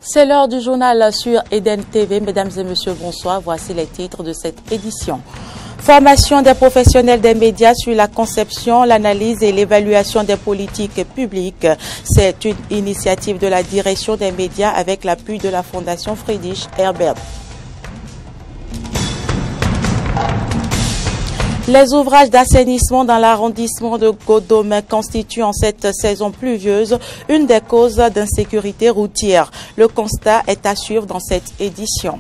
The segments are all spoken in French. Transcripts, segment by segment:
C'est l'heure du journal sur Eden TV. Mesdames et messieurs, bonsoir. Voici les titres de cette édition. Formation des professionnels des médias sur la conception, l'analyse et l'évaluation des politiques publiques. C'est une initiative de la direction des médias avec l'appui de la Fondation Friedrich Ebert. Les ouvrages d'assainissement dans l'arrondissement de Godomé constituent en cette saison pluvieuse une des causes d'insécurité routière. Le constat est à suivre dans cette édition.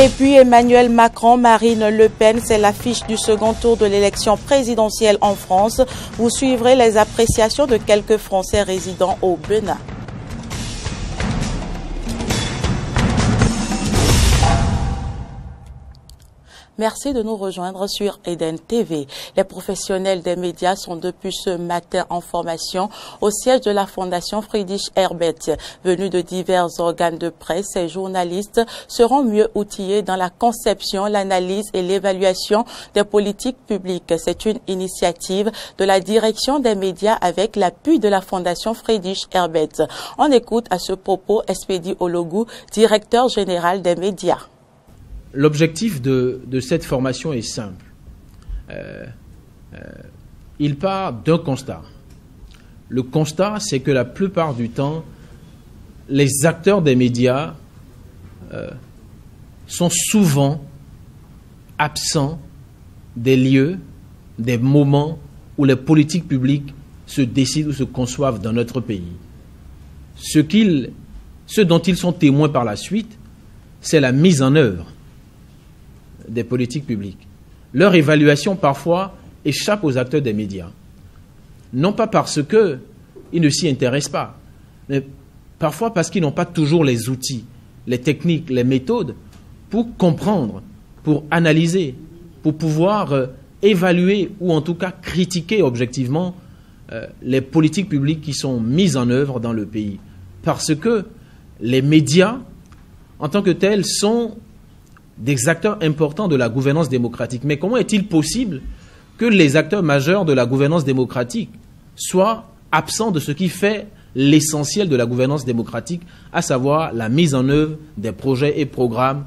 Et puis Emmanuel Macron, Marine Le Pen, c'est l'affiche du second tour de l'élection présidentielle en France. Vous suivrez les appréciations de quelques Français résidant au Bénin. Merci de nous rejoindre sur Eden TV. Les professionnels des médias sont depuis ce matin en formation au siège de la Fondation Friedrich Ebert. Venus de divers organes de presse, ces journalistes seront mieux outillés dans la conception, l'analyse et l'évaluation des politiques publiques. C'est une initiative de la direction des médias avec l'appui de la Fondation Friedrich Ebert. On écoute à ce propos Espédi Ologou, directeur général des médias. L'objectif de cette formation est simple. Il part d'un constat. Le constat, c'est que la plupart du temps, les acteurs des médias sont souvent absents des lieux, des moments où les politiques publiques se décident ou se conçoivent dans notre pays. Ce dont ils sont témoins par la suite, c'est la mise en œuvre des politiques publiques. Leur évaluation, parfois, échappe aux acteurs des médias. Non pas parce qu'ils ne s'y intéressent pas, mais parfois parce qu'ils n'ont pas toujours les outils, les techniques, les méthodes pour comprendre, pour analyser, pour pouvoir évaluer ou en tout cas critiquer objectivement les politiques publiques qui sont mises en œuvre dans le pays. Parce que les médias, en tant que tels, sont des acteurs importants de la gouvernance démocratique. Mais comment est-il possible que les acteurs majeurs de la gouvernance démocratique soient absents de ce qui fait l'essentiel de la gouvernance démocratique, à savoir la mise en œuvre des projets et programmes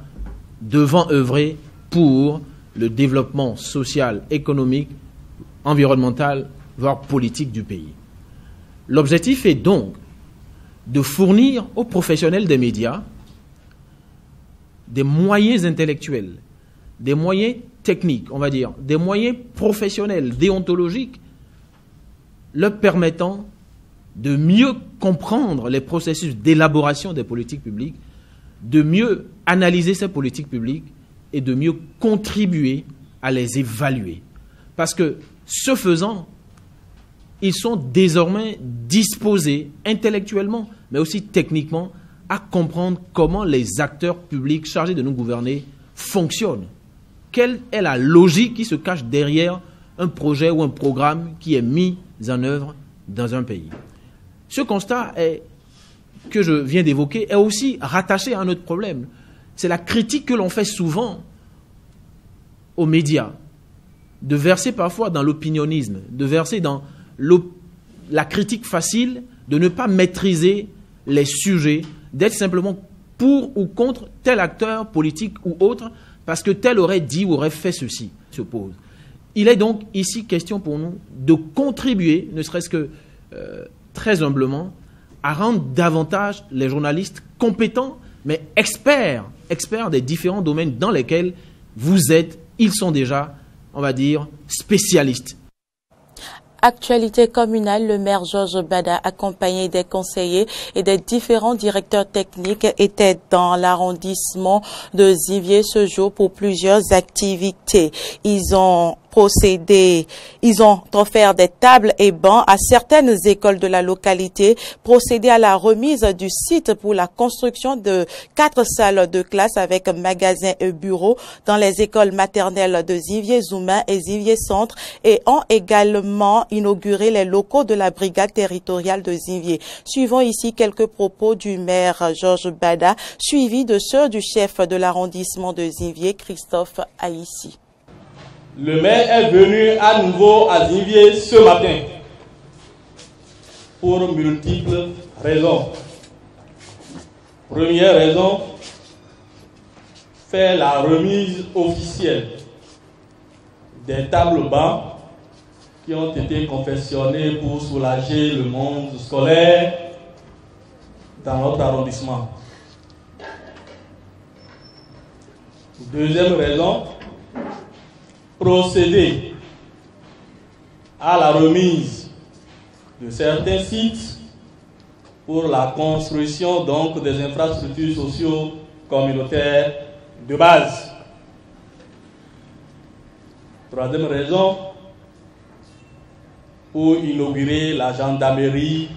devant œuvrer pour le développement social, économique, environnemental, voire politique du pays. L'objectif est donc de fournir aux professionnels des médias des moyens intellectuels, des moyens techniques, on va dire, des moyens professionnels, déontologiques, leur permettant de mieux comprendre les processus d'élaboration des politiques publiques, de mieux analyser ces politiques publiques et de mieux contribuer à les évaluer. Parce que, ce faisant, ils sont désormais disposés intellectuellement, mais aussi techniquement, à comprendre comment les acteurs publics chargés de nous gouverner fonctionnent. Quelle est la logique qui se cache derrière un projet ou un programme qui est mis en œuvre dans un pays. Ce constat que je viens d'évoquer est aussi rattaché à un autre problème. C'est la critique que l'on fait souvent aux médias, de verser parfois dans l'opinionnisme, de verser dans la critique facile, de ne pas maîtriser les sujets, d'être simplement pour ou contre tel acteur politique ou autre, parce que tel aurait dit ou aurait fait ceci, se pose. Il est donc ici question pour nous de contribuer, ne serait-ce que très humblement, à rendre davantage les journalistes compétents, mais experts des différents domaines dans lesquels vous êtes, ils sont déjà, on va dire, spécialistes. Actualité communale, le maire Georges Bada, accompagné des conseillers et des différents directeurs techniques, était dans l'arrondissement de Zivier ce jour pour plusieurs activités. Ils ont offert des tables et bancs à certaines écoles de la localité, procédé à la remise du site pour la construction de 4 salles de classe avec magasins et bureaux dans les écoles maternelles de Zivier-Zoumin et Zivier-Centre et ont également inauguré les locaux de la brigade territoriale de Zivier. Suivons ici quelques propos du maire Georges Bada, suivis de ceux du chef de l'arrondissement de Zivier, Christophe Haïssi. Le maire est venu à nouveau à Zivier ce matin pour multiples raisons. Première raison, faire la remise officielle des tables-bancs qui ont été confectionnés pour soulager le monde scolaire dans notre arrondissement. Deuxième raison, procéder à la remise de certains sites pour la construction donc des infrastructures socio-communautaires de base. Troisième raison, pour inaugurer la gendarmerie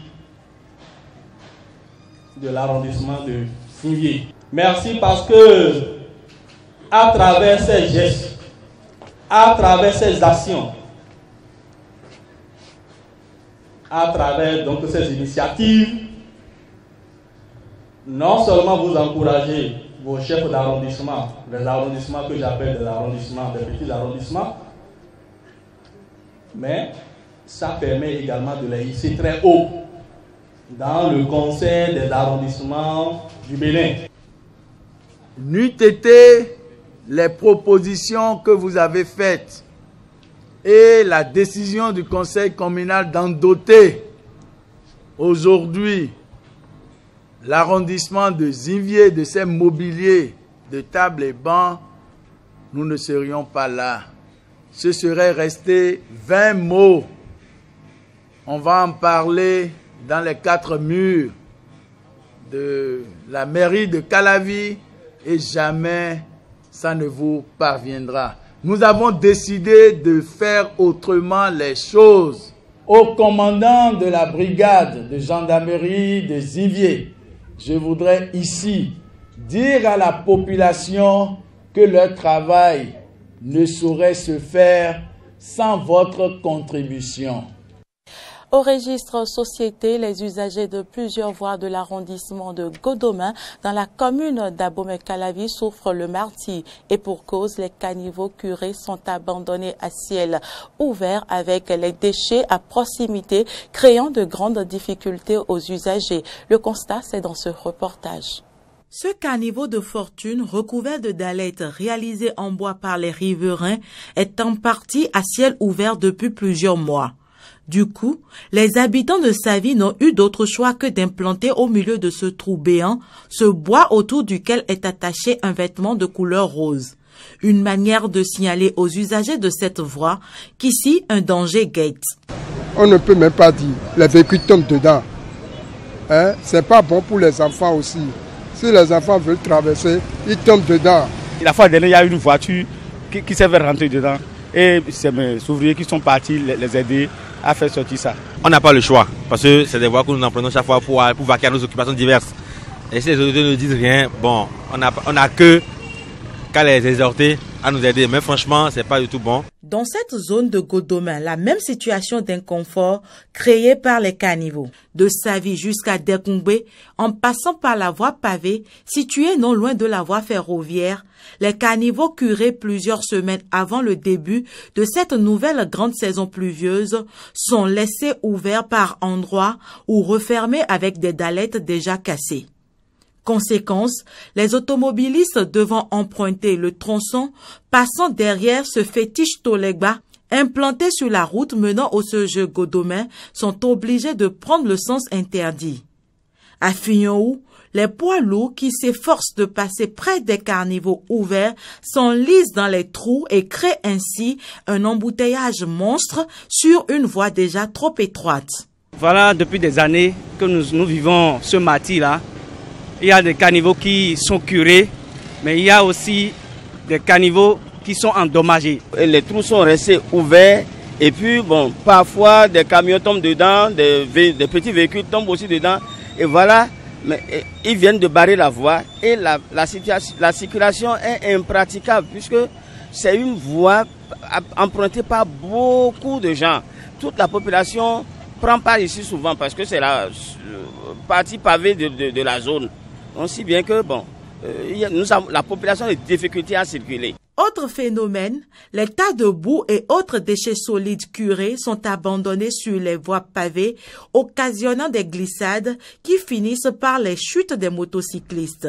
de l'arrondissement de Zimvié. Merci parce que à travers ces gestes, à travers ces actions, à travers donc ces initiatives, non seulement vous encouragez vos chefs d'arrondissement, les arrondissements que j'appelle des arrondissements, des petits arrondissements, mais ça permet également de les hisser très haut dans le conseil des arrondissements du Bénin. N'eût été les propositions que vous avez faites et la décision du conseil communal d'en doter aujourd'hui l'arrondissement de Zimvié de ces mobiliers de tables et bancs, nous ne serions pas là. Ce serait resté 20 mots. On va en parler dans les 4 murs de la mairie de Calavi et jamais ça ne vous parviendra. Nous avons décidé de faire autrement les choses. Au commandant de la brigade de gendarmerie de Zimvié, je voudrais ici dire à la population que leur travail ne saurait se faire sans votre contribution. Au registre société, les usagers de plusieurs voies de l'arrondissement de Godomain dans la commune d'Abomey-Calavi souffrent le martyre et pour cause, les caniveaux curés sont abandonnés à ciel ouvert avec les déchets à proximité, créant de grandes difficultés aux usagers. Le constat, c'est dans ce reportage. Ce caniveau de fortune recouvert de dallettes réalisé en bois par les riverains est en partie à ciel ouvert depuis plusieurs mois. Du coup, les habitants de Savy n'ont eu d'autre choix que d'implanter au milieu de ce trou béant ce bois autour duquel est attaché un vêtement de couleur rose. Une manière de signaler aux usagers de cette voie qu'ici un danger guette. On ne peut même pas dire, les véhicules tombent dedans. C'est pas bon pour les enfants aussi. Si les enfants veulent traverser, ils tombent dedans. La fois dernière, il y a une voiture qui s'est fait rentrer dedans. Et c'est mes ouvriers qui sont partis les aider à faire sortir ça. On n'a pas le choix, parce que c'est des voies que nous en prenons chaque fois pour vaquer à nos occupations diverses. Et si les autorités ne disent rien, bon, on n'a qu'à les exhorter à nous aider. Mais franchement, c'est pas du tout bon. Dans cette zone de Godomain, la même situation d'inconfort créée par les caniveaux. De Savy jusqu'à Dekungbe, en passant par la voie pavée, située non loin de la voie ferroviaire, les caniveaux curés plusieurs semaines avant le début de cette nouvelle grande saison pluvieuse sont laissés ouverts par endroits ou refermés avec des dallettes déjà cassées. Conséquence, les automobilistes devant emprunter le tronçon passant derrière ce fétiche Tolegba implanté sur la route menant au CEGE Godomain sont obligés de prendre le sens interdit. À Fignon, les poids lourds qui s'efforcent de passer près des caniveaux ouverts s'enlisent dans les trous et créent ainsi un embouteillage monstre sur une voie déjà trop étroite. Voilà depuis des années que nous vivons ce martyre-là. Il y a des caniveaux qui sont curés, mais il y a aussi des caniveaux qui sont endommagés. Et les trous sont restés ouverts et puis bon, parfois des camions tombent dedans, des petits véhicules tombent aussi dedans. Et voilà, mais ils viennent de barrer la voie et la circulation est impraticable puisque c'est une voie empruntée par beaucoup de gens. Toute la population prend part ici souvent parce que c'est la partie pavée de la zone. On sait bien que bon, la population a des difficultés à circuler. Autre phénomène, les tas de boue et autres déchets solides curés sont abandonnés sur les voies pavées, occasionnant des glissades qui finissent par les chutes des motocyclistes.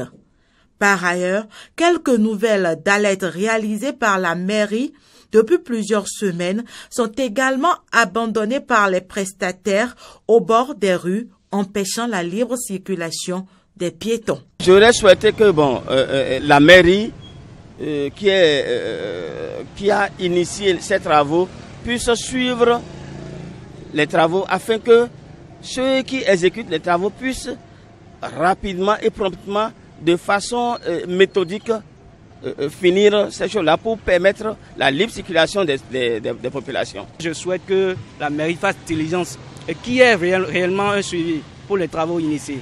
Par ailleurs, quelques nouvelles d'alerte réalisées par la mairie depuis plusieurs semaines sont également abandonnées par les prestataires au bord des rues, empêchant la libre circulation des piétons. J'aurais souhaité que la mairie qui a initié ces travaux puisse suivre les travaux afin que ceux qui exécutent les travaux puissent rapidement et promptement, de façon méthodique, finir ces choses-là pour permettre la libre circulation des populations. Je souhaite que la mairie fasse diligence et qu'il y ait réellement un suivi pour les travaux initiés.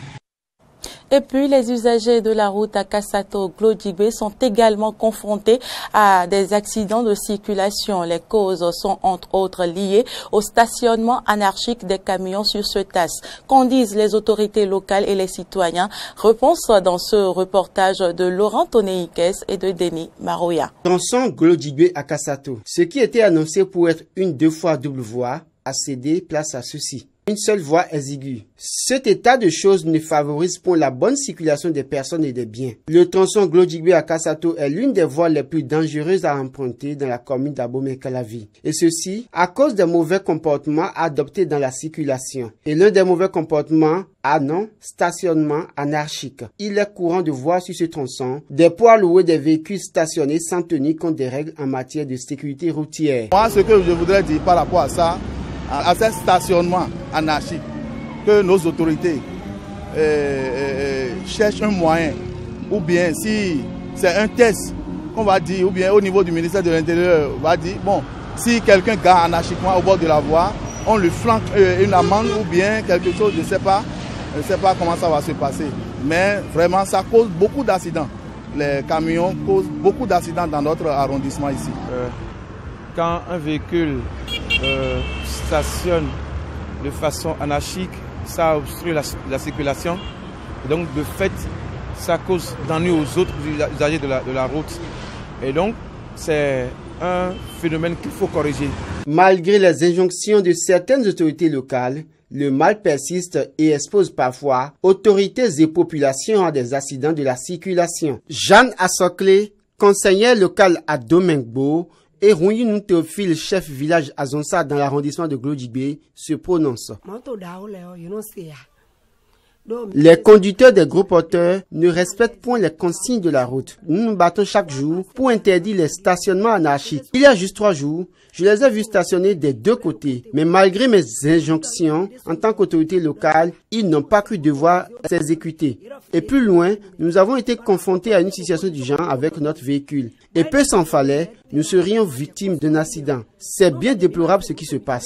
Et puis, les usagers de la route à Kassato-Glodjigbe sont également confrontés à des accidents de circulation. Les causes sont entre autres liées au stationnement anarchique des camions sur ce TAS. Qu'en disent les autorités locales et les citoyens? Réponse dans ce reportage de Laurent Toneikes et de Denis Marouya. Tronçon Glodjigbe à Kassato. Ce qui était annoncé pour être une 2 fois double voie a cédé place à ceci. Une seule voie exiguë. Cet état de choses ne favorise pour la bonne circulation des personnes et des biens. Le tronçon Glodjigbe à Kassato est l'une des voies les plus dangereuses à emprunter dans la commune d'Abomey-Calavi. Et ceci à cause des mauvais comportements adoptés dans la circulation. Et l'un des mauvais comportements a stationnement anarchique. Il est courant de voir sur ce tronçon des poids lourds des véhicules stationnés sans tenir compte des règles en matière de sécurité routière. Moi, ce que je voudrais dire par rapport à ça, à ce stationnement anarchique, que nos autorités cherchent un moyen, ou bien si c'est un test qu'on va dire, ou bien au niveau du ministère de l'Intérieur, on va dire, bon, si quelqu'un gare anarchiquement au bord de la voie, on lui flanque une amende ou bien quelque chose, je ne sais pas comment ça va se passer. Mais vraiment, ça cause beaucoup d'accidents. Les camions causent beaucoup d'accidents dans notre arrondissement ici. Quand un véhicule stationne de façon anarchique, ça obstrue la circulation. Et donc, de fait, ça cause d'ennui aux autres usagers de la route. Et donc, c'est un phénomène qu'il faut corriger. Malgré les injonctions de certaines autorités locales, le mal persiste et expose parfois autorités et populations à des accidents de la circulation. Jeanne Assoclé, conseillère locale à Domingbo, et Rouyinou Théophile, chef village à Zonsa dans l'arrondissement de Glodjigbe, se prononcent. Les conducteurs des gros porteurs ne respectent point les consignes de la route. Nous nous battons chaque jour pour interdire les stationnements anarchiques. Il y a juste 3 jours, je les ai vus stationner des 2 côtés. Mais malgré mes injonctions, en tant qu'autorité locale, ils n'ont pas cru devoir s'exécuter. Et plus loin, nous avons été confrontés à une situation du genre avec notre véhicule. Et peu s'en fallait, nous serions victimes d'un accident. C'est bien déplorable ce qui se passe.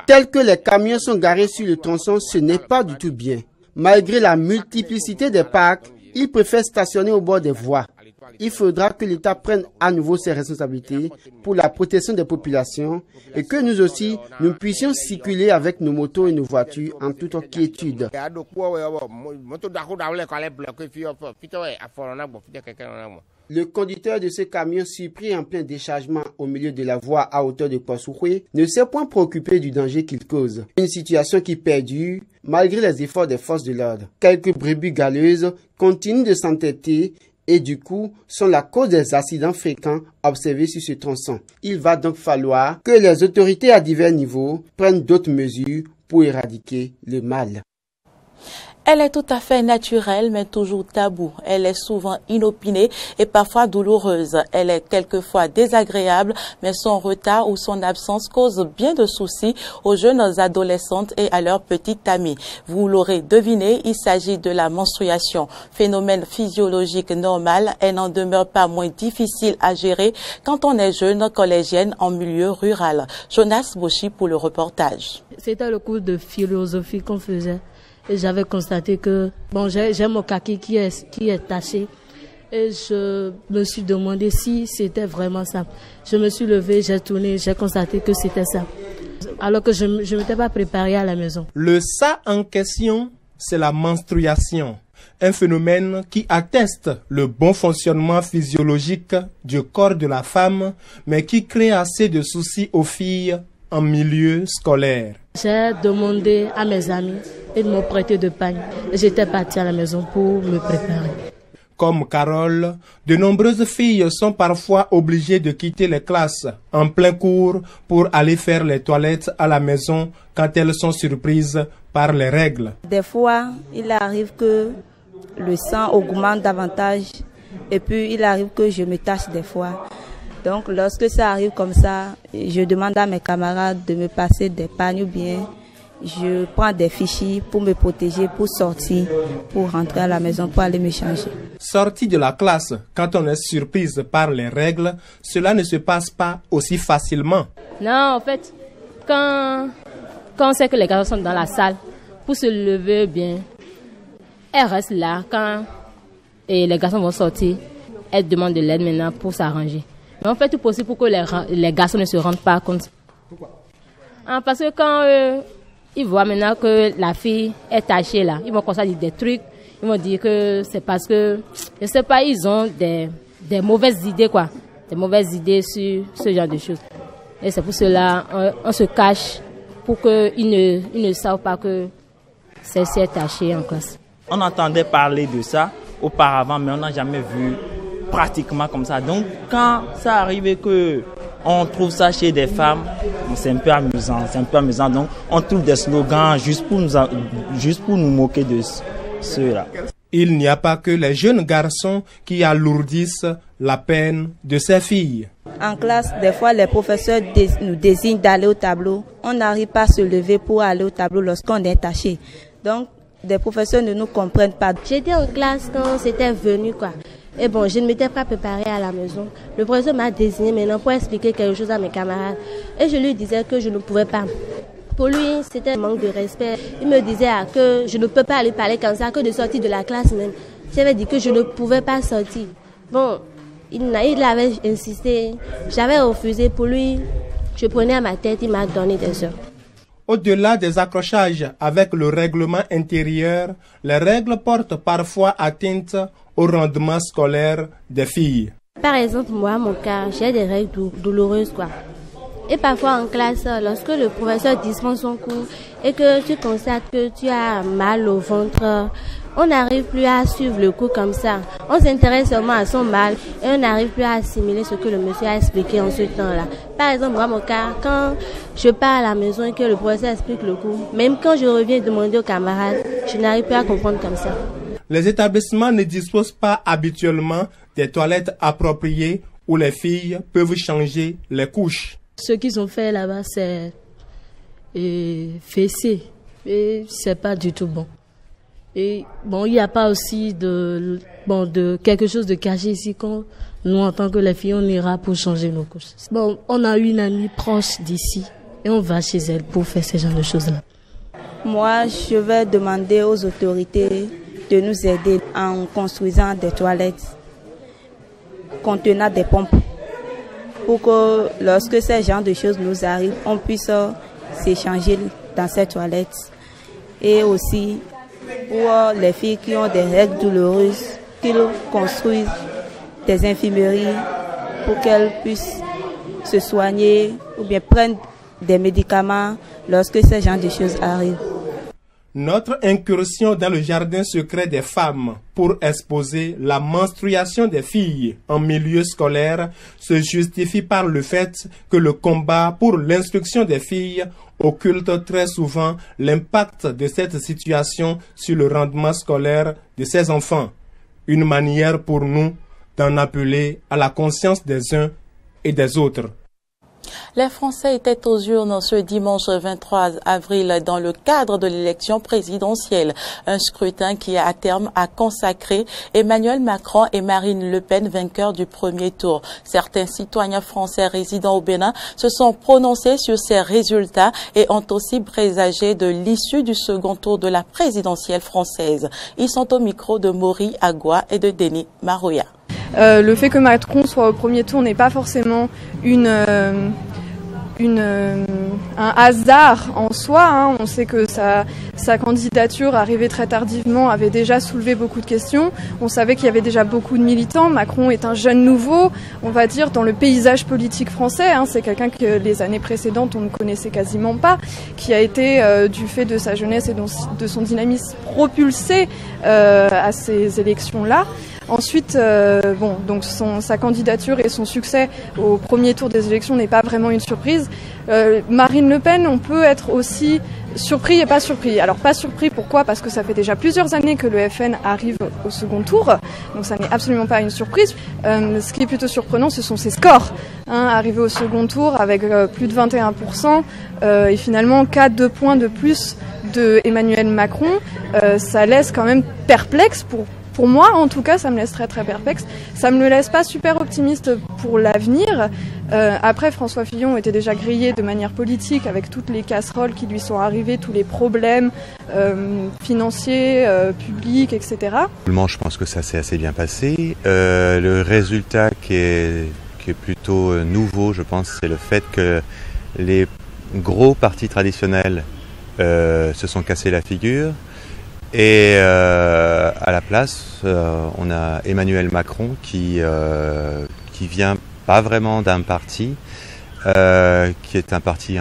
Tels que les camions sont garés sur le tronçon, ce n'est pas du tout bien. Malgré la multiplicité des parcs, ils préfèrent stationner au bord des voies. Il faudra que l'État prenne à nouveau ses responsabilités pour la protection des populations et que nous aussi, nous puissions circuler avec nos motos et nos voitures en toute quiétude. Le conducteur de ce camion surpris en plein déchargement au milieu de la voie à hauteur de Kouassoukhoué ne s'est point préoccupé du danger qu'il cause. Une situation qui perdure malgré les efforts des forces de l'ordre. Quelques brebis galeuses continuent de s'entêter et du coup sont la cause des accidents fréquents observés sur ce tronçon. Il va donc falloir que les autorités à divers niveaux prennent d'autres mesures pour éradiquer le mal. Elle est tout à fait naturelle, mais toujours taboue. Elle est souvent inopinée et parfois douloureuse. Elle est quelquefois désagréable, mais son retard ou son absence cause bien de soucis aux jeunes adolescentes et à leurs petites amies. Vous l'aurez deviné, il s'agit de la menstruation. Phénomène physiologique normal, elle n'en demeure pas moins difficile à gérer quand on est jeune collégienne en milieu rural. Jonas Boshi pour le reportage. C'était le cours de philosophie qu'on faisait. Et j'avais constaté que j'ai mon kaki qui est taché et je me suis demandé si c'était vraiment ça. Je me suis levée, j'ai tourné, j'ai constaté que c'était ça. Alors que je ne m'étais pas préparée à la maison. Le ça en question c'est la menstruation. Un phénomène qui atteste le bon fonctionnement physiologique du corps de la femme, mais qui crée assez de soucis aux filles en milieu scolaire. J'ai demandé à mes amis et de m'ont prêté de pagne. J'étais partie à la maison pour me préparer. Comme Carole, de nombreuses filles sont parfois obligées de quitter les classes en plein cours pour aller faire les toilettes à la maison quand elles sont surprises par les règles. Des fois, il arrive que le sang augmente davantage et puis il arrive que je me tache des fois. Donc lorsque ça arrive comme ça, je demande à mes camarades de me passer des pagnes ou bien je prends des fichiers pour me protéger, pour sortir, pour rentrer à la maison, pour aller me changer. Sortie de la classe, quand on est surprise par les règles, cela ne se passe pas aussi facilement. Non, en fait, quand on sait que les garçons sont dans la salle, pour se lever bien, elles restent là. Quand les garçons vont sortir, elles demandent de l'aide maintenant pour s'arranger. Mais on fait tout possible pour que les garçons ne se rendent pas compte. Pourquoi? Parce que quand ils voient maintenant que la fille est tachée là, ils vont commencer à dire des trucs. Ils vont dire que c'est parce que, je ne sais pas, ils ont des mauvaises idées quoi. Des mauvaises idées sur ce genre de choses. Et c'est pour cela on se cache pour qu'ils ne savent pas que celle-ci est tachée en classe. On entendait parler de ça auparavant, mais on n'a jamais vu pratiquement comme ça. Donc quand ça arrive que on trouve ça chez des femmes, c'est un peu amusant. Donc on trouve des slogans juste pour nous moquer de ceux-là. Il n'y a pas que les jeunes garçons qui alourdissent la peine de ces filles. En classe, des fois, les professeurs nous désignent d'aller au tableau. On n'arrive pas à se lever pour aller au tableau lorsqu'on est taché. Donc, des professeurs ne nous comprennent pas. J'étais en classe quand c'était venu, quoi. Et bon, je ne m'étais pas préparée à la maison. Le professeur m'a désigné maintenant pour expliquer quelque chose à mes camarades. Et je lui disais que je ne pouvais pas. Pour lui, c'était un manque de respect. Il me disait que je ne peux pas aller parler comme ça, que de sortir de la classe même. J'avais dit que je ne pouvais pas sortir. Bon, il avait insisté. J'avais refusé. Pour lui, je prenais à ma tête, il m'a donné des heures. Au-delà des accrochages avec le règlement intérieur, les règles portent parfois atteinte au rendement scolaire des filles. Par exemple, moi, mon cas, j'ai des règles douloureuses, quoi. Et parfois en classe, lorsque le professeur dispense son cours et que tu constates que tu as mal au ventre, on n'arrive plus à suivre le cours comme ça. On s'intéresse seulement à son mal et on n'arrive plus à assimiler ce que le monsieur a expliqué en ce temps-là. Par exemple, moi, mon cas, quand je pars à la maison et que le professeur explique le cours, même quand je reviens demander aux camarades, je n'arrive plus à comprendre comme ça. Les établissements ne disposent pas habituellement des toilettes appropriées où les filles peuvent changer les couches. Ce qu'ils ont fait là-bas, c'est fessé. Et c'est pas du tout bon. Et bon, il n'y a pas aussi de quelque chose de caché ici quand nous, en tant que les filles, on ira pour changer nos couches. Bon, on a une amie proche d'ici et on va chez elle pour faire ce genre de choses-là. Moi, je vais demander aux autorités de nous aider en construisant des toilettes contenant des pompes, pour que lorsque ce genre de choses nous arrivent, on puisse s'échanger dans ces toilettes. Et aussi pour les filles qui ont des règles douloureuses, qu'ils construisent des infirmeries pour qu'elles puissent se soigner ou bien prendre des médicaments lorsque ce genre de choses arrivent. Notre incursion dans le jardin secret des femmes pour exposer la menstruation des filles en milieu scolaire se justifie par le fait que le combat pour l'instruction des filles occulte très souvent l'impact de cette situation sur le rendement scolaire de ces enfants. Une manière pour nous d'en appeler à la conscience des uns et des autres. Les Français étaient aux urnes ce dimanche 23 avril dans le cadre de l'élection présidentielle. Un scrutin qui à terme a consacré Emmanuel Macron et Marine Le Pen vainqueurs du premier tour. Certains citoyens français résidant au Bénin se sont prononcés sur ces résultats et ont aussi présagé de l'issue du second tour de la présidentielle française. Ils sont au micro de Maury Agua et de Denis Marouya. Le fait que Macron soit au premier tour n'est pas forcément un hasard en soi. Hein. On sait que sa candidature, arrivée très tardivement, avait déjà soulevé beaucoup de questions. On savait qu'il y avait déjà beaucoup de militants. Macron est un jeune nouveau, on va dire, dans le paysage politique français. Hein. C'est quelqu'un que les années précédentes, on ne connaissait quasiment pas, qui a été, du fait de sa jeunesse et de son dynamisme, propulsé à ces élections-là. Ensuite, donc sa candidature et son succès au premier tour des élections n'est pas vraiment une surprise. Marine Le Pen, on peut être aussi surpris et pas surpris. Alors pas surpris, pourquoi? Parce que ça fait déjà plusieurs années que le FN arrive au second tour, donc ça n'est absolument pas une surprise. Ce qui est plutôt surprenant, ce sont ses scores. Arrivé au second tour avec plus de 21% et finalement 2 points de plus de Emmanuel Macron, ça laisse quand même perplexe pour moi, en tout cas, ça me laisse très très perplexe. Ça me le laisse pas super optimiste pour l'avenir. Après, François Fillon était déjà grillé de manière politique avec toutes les casseroles qui lui sont arrivées, tous les problèmes financiers, publics, etc. Je pense que ça s'est assez bien passé. Le résultat qui est plutôt nouveau, je pense, c'est le fait que les gros partis traditionnels se sont cassés la figure. Et à la place, on a Emmanuel Macron qui vient pas vraiment d'un parti, qui est un parti,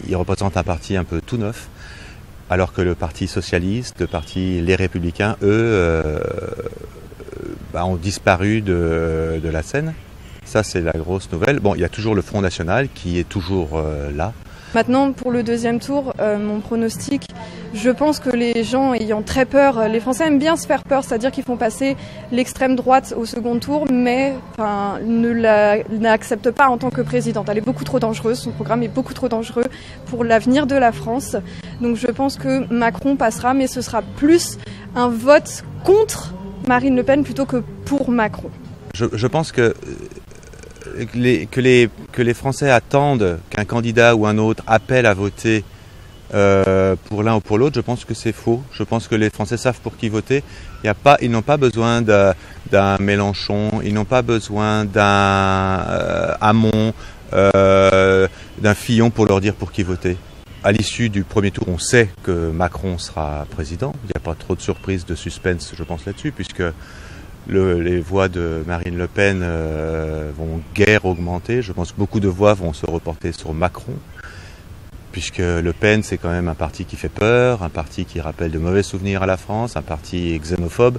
il représente un parti un peu tout neuf, alors que le Parti socialiste, le parti Les Républicains, eux, ont disparu de la scène. Ça, c'est la grosse nouvelle. Bon, il y a toujours le Front National qui est toujours là. Maintenant, pour le deuxième tour, mon pronostic, je pense que les gens ayant très peur, les Français aiment bien se faire peur, c'est-à-dire qu'ils font passer l'extrême droite au second tour, mais ne l'acceptent pas en tant que présidente. Elle est beaucoup trop dangereuse, son programme est beaucoup trop dangereux pour l'avenir de la France. Donc je pense que Macron passera, mais ce sera plus un vote contre Marine Le Pen plutôt que pour Macron. Je pense que les Français attendent qu'un candidat ou un autre appelle à voter pour l'un ou pour l'autre, je pense que c'est faux. Je pense que les Français savent pour qui voter. Ils n'ont pas besoin d'un Mélenchon, ils n'ont pas besoin d'un Hamon, d'un Fillon pour leur dire pour qui voter. À l'issue du premier tour, on sait que Macron sera président. Il n'y a pas trop de surprises, de suspense, je pense, là-dessus, puisque les voix de Marine Le Pen vont guère augmenter. Je pense que beaucoup de voix vont se reporter sur Macron, puisque Le Pen, c'est quand même un parti qui fait peur, un parti qui rappelle de mauvais souvenirs à la France, un parti xénophobe.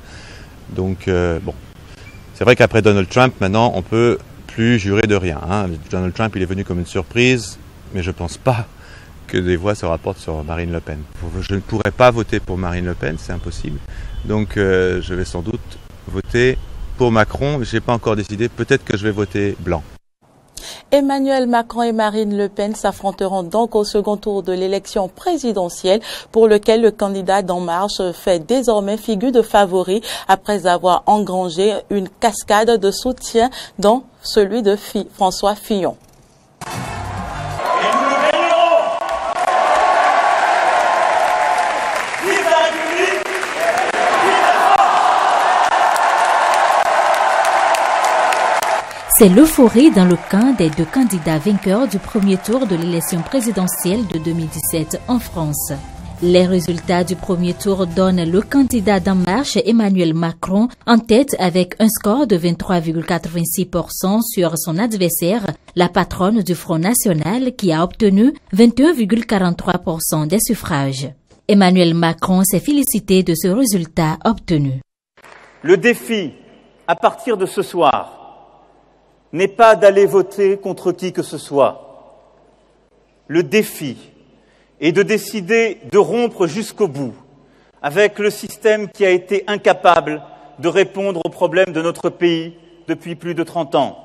Donc, c'est vrai qu'après Donald Trump, maintenant, on ne peut plus jurer de rien. Donald Trump, il est venu comme une surprise, mais je ne pense pas que des voix se rapportent sur Marine Le Pen. Je ne pourrais pas voter pour Marine Le Pen, c'est impossible. Donc, je vais sans doute voter pour Macron, je n'ai pas encore décidé, peut-être que je vais voter blanc. Emmanuel Macron et Marine Le Pen s'affronteront donc au second tour de l'élection présidentielle pour lequel le candidat d'En Marche fait désormais figure de favori après avoir engrangé une cascade de soutien dont celui de François Fillon. C'est l'euphorie dans le camp des deux candidats vainqueurs du premier tour de l'élection présidentielle de 2017 en France. Les résultats du premier tour donnent le candidat d'En Marche, Emmanuel Macron, en tête avec un score de 23,86% sur son adversaire, la patronne du Front National, qui a obtenu 21,43% des suffrages. Emmanuel Macron s'est félicité de ce résultat obtenu. Le défi, à partir de ce soir, n'est pas d'aller voter contre qui que ce soit. Le défi est de décider de rompre jusqu'au bout avec le système qui a été incapable de répondre aux problèmes de notre pays depuis plus de 30 ans.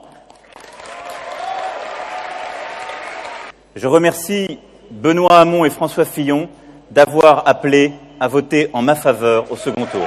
Je remercie Benoît Hamon et François Fillon d'avoir appelé à voter en ma faveur au second tour.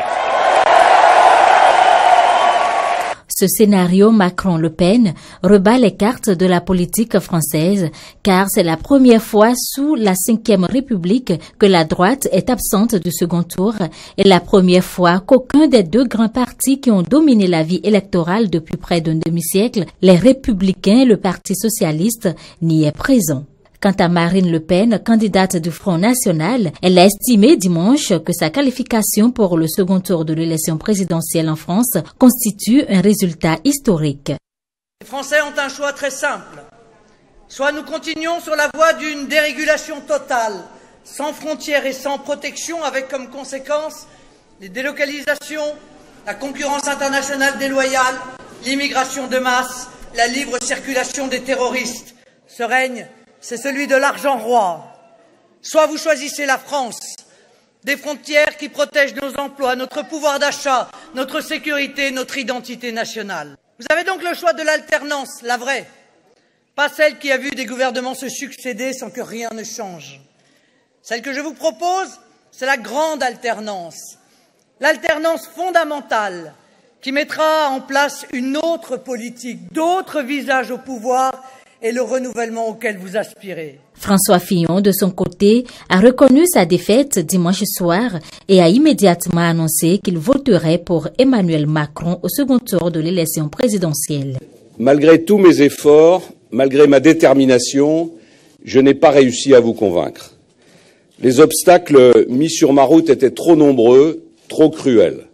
Ce scénario Macron-Le Pen rebat les cartes de la politique française car c'est la première fois sous la Ve République que la droite est absente du second tour et la première fois qu'aucun des deux grands partis qui ont dominé la vie électorale depuis près d'un demi-siècle, les Républicains et le Parti socialiste, n'y est présent. Quant à Marine Le Pen, candidate du Front National, elle a estimé dimanche que sa qualification pour le second tour de l'élection présidentielle en France constitue un résultat historique. Les Français ont un choix très simple. Soit nous continuons sur la voie d'une dérégulation totale, sans frontières et sans protection, avec comme conséquence les délocalisations, la concurrence internationale déloyale, l'immigration de masse, la libre circulation des terroristes. Ce règne, c'est celui de l'argent roi. Soit vous choisissez la France, des frontières qui protègent nos emplois, notre pouvoir d'achat, notre sécurité, notre identité nationale. Vous avez donc le choix de l'alternance, la vraie, pas celle qui a vu des gouvernements se succéder sans que rien ne change. Celle que je vous propose, c'est la grande alternance, l'alternance fondamentale qui mettra en place une autre politique, d'autres visages au pouvoir et le renouvellement auquel vous aspirez. François Fillon, de son côté, a reconnu sa défaite dimanche soir et a immédiatement annoncé qu'il voterait pour Emmanuel Macron au second tour de l'élection présidentielle. Malgré tous mes efforts, malgré ma détermination, je n'ai pas réussi à vous convaincre. Les obstacles mis sur ma route étaient trop nombreux, trop cruels.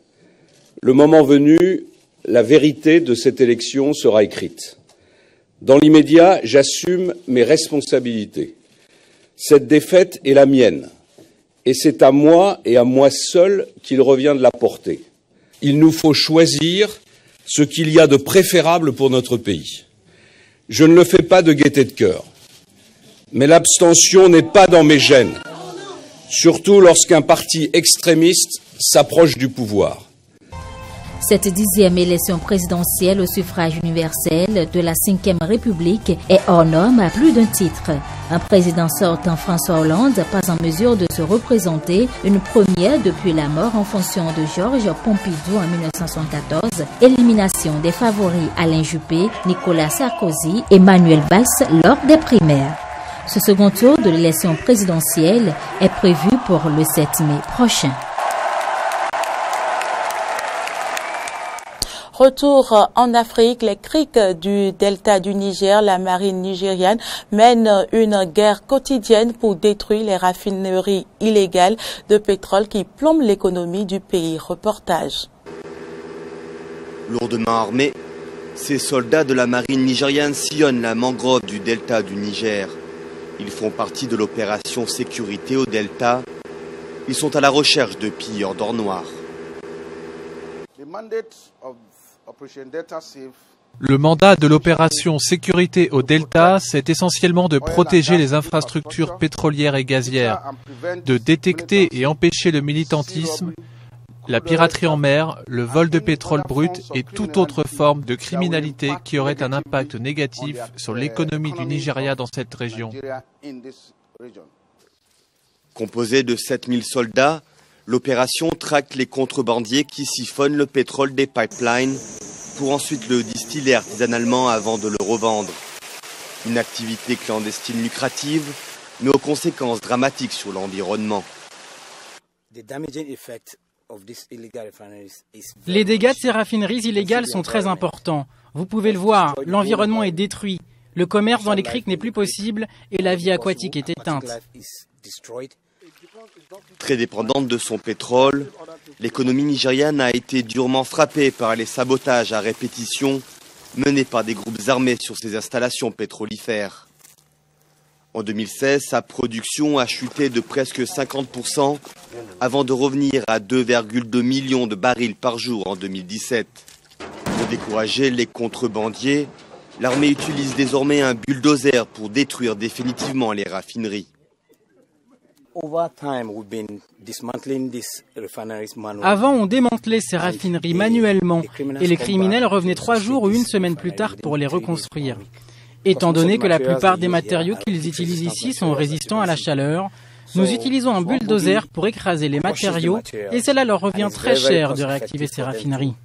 Le moment venu, la vérité de cette élection sera écrite. Dans l'immédiat, j'assume mes responsabilités. Cette défaite est la mienne, et c'est à moi et à moi seul qu'il revient de la porter. Il nous faut choisir ce qu'il y a de préférable pour notre pays. Je ne le fais pas de gaieté de cœur, mais l'abstention n'est pas dans mes gènes, surtout lorsqu'un parti extrémiste s'approche du pouvoir. Cette 10e élection présidentielle au suffrage universel de la 5e République est hors norme à plus d'un titre. Un président sortant, François Hollande, pas en mesure de se représenter, une première depuis la mort en fonction de Georges Pompidou en 1974, élimination des favoris Alain Juppé, Nicolas Sarkozy et Manuel Valls lors des primaires. Ce second tour de l'élection présidentielle est prévu pour le 7 mai prochain. Retour en Afrique, les criques du delta du Niger, la marine nigériane mène une guerre quotidienne pour détruire les raffineries illégales de pétrole qui plombent l'économie du pays. Reportage. Lourdement armés, ces soldats de la marine nigériane sillonnent la mangrove du delta du Niger. Ils font partie de l'opération sécurité au delta. Ils sont à la recherche de pilleurs d'or noir. Le mandat de l'opération sécurité au Delta, c'est essentiellement de protéger les infrastructures pétrolières et gazières, de détecter et empêcher le militantisme, la piraterie en mer, le vol de pétrole brut et toute autre forme de criminalité qui aurait un impact négatif sur l'économie du Nigeria dans cette région. Composée de 7000 soldats, l'opération traque les contrebandiers qui siphonnent le pétrole des pipelines pour ensuite le distiller artisanalement avant de le revendre. Une activité clandestine lucrative, mais aux conséquences dramatiques sur l'environnement. Les dégâts de ces raffineries illégales sont très importants. Vous pouvez le voir, l'environnement est détruit, le commerce dans les criques n'est plus possible et la vie aquatique est éteinte. Très dépendante de son pétrole, l'économie nigériane a été durement frappée par les sabotages à répétition menés par des groupes armés sur ses installations pétrolifères. En 2016, sa production a chuté de presque 50% avant de revenir à 2,2 millions de barils par jour en 2017. Pour décourager les contrebandiers, l'armée utilise désormais un bulldozer pour détruire définitivement les raffineries. Avant, on démantelait ces raffineries manuellement et les criminels revenaient 3 jours ou 1 semaine plus tard pour les reconstruire. Étant donné que la plupart des matériaux qu'ils utilisent ici sont résistants à la chaleur, nous utilisons un bulldozer pour écraser les matériaux et cela leur revient très cher de réactiver ces raffineries.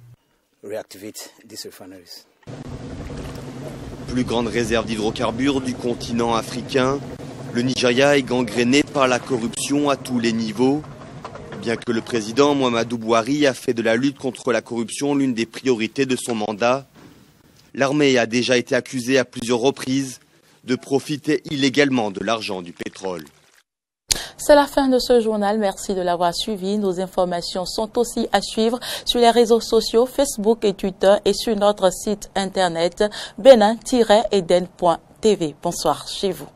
Plus grande réserve d'hydrocarbures du continent africain, le Nigeria est gangréné par la corruption à tous les niveaux. Bien que le président Muhammadu Buhari a fait de la lutte contre la corruption l'une des priorités de son mandat, l'armée a déjà été accusée à plusieurs reprises de profiter illégalement de l'argent du pétrole. C'est la fin de ce journal. Merci de l'avoir suivi. Nos informations sont aussi à suivre sur les réseaux sociaux, Facebook et Twitter et sur notre site internet benin-eden.tv. Bonsoir chez vous.